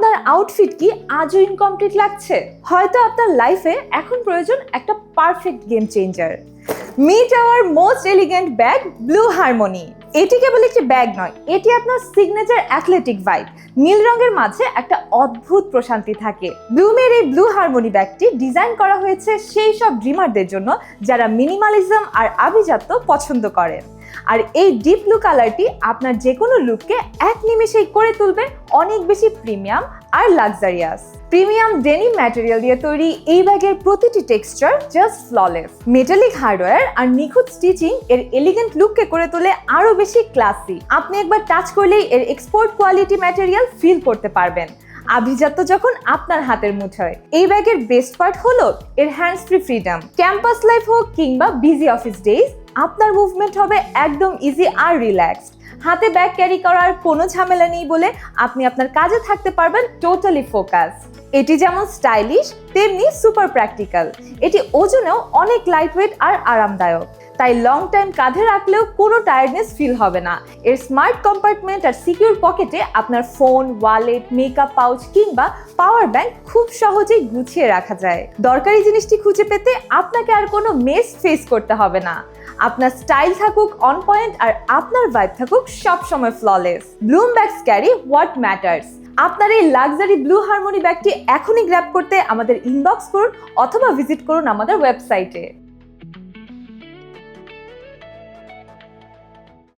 আপনার আউটফিট কি আজও ইনকমপ্লিট লাগছে? হয়তো আপনার লাইফে এখন প্রয়োজন একটা perfect game changer. Meet our most elegant bag blue harmony. এটি কেবল একটি ব্যাগ নয়, এটি আপনার সিগনেচার অ্যাথলেটিক ভাইব। নীল রঙের মাঝে একটা অদ্ভুত প্রশান্তি থাকে। ব্লুমের এই ব্লু হারমোনি ব্যাগটি ডিজাইন করা হয়েছে সেই সব ড্রিমারদের জন্য যারা মিনিমালিজম আর আভিজাত্য পছন্দ করেন। আর এই ডিপ ব্লু কালারটি আপনার যে কোনো লুককে এক নিমেষেই করে তুলবে অনেক বেশি প্রিমিয়াম আর লাক্সারিয়াস। প্রিমিয়াম ডেনিম ম্যাটেরিয়াল দিয়ে তৈরি এই ব্যাগের প্রতিটি texture just flawless. Metallic hardware আর নিখুঁত স্টিচিং এর এলিগেন্ট লুককে করে তোলে আরো বেশি ক্লাসি। আপনি একবার টাচ করলেই এর এক্সপোর্ট কোয়ালিটি ম্যাটেরিয়াল ফিল করতে পারবেন। আভিজাত্য যখন আপনার হাতের মুঠোয়। এই ব্যাগের বেস্ট পার্ট হলো এর hands free freedom. Campus life হোক কিংবা বিজি অফিস ডেজ, আপনার মুভমেন্ট হবে একদম ইজি আর রিল্যাক্সড। হাতে ব্যাগ ক্যারি করার কোনো ঝামেলা নেই বলে আপনি আপনার কাজে থাকতে পারবেন টোটালি ফোকাস। এটি যেমন স্টাইলিশ তেমনি সুপার প্র্যাকটিক্যাল। এটি ওজনেও অনেক লাইটওয়েট আর আরামদায়ক, তাই লং টাইম কাঁধে রাখলেও কোনো টায়ার্ডনেস ফিল হবে না। এর স্মার্ট কম্পার্টমেন্ট আর সিকিউর পকেটে আপনার ফোন, ওয়ালেট, মেকআপ পাউচ কিংবা পাওয়ার ব্যাংক খুব সহজেই গুছিয়ে রাখা যায়। দরকারি জিনিসটি খুঁজে পেতে আপনাকে আর কোনো মেস ফেস করতে হবে না। আপনার স্টাইল থাকুক অন পয়েন্ট আর আপনার ভাইব থাকুক সবসময় flawless. Bloom bags carry what matters. আপনার এই লাক্সারি ব্লু হারমোনি ব্যাগটি এখনই গ্র্যাব করতে আমাদের ইনবক্স করুন অথবা ভিজিট করুন আমাদের ওয়েবসাইটে।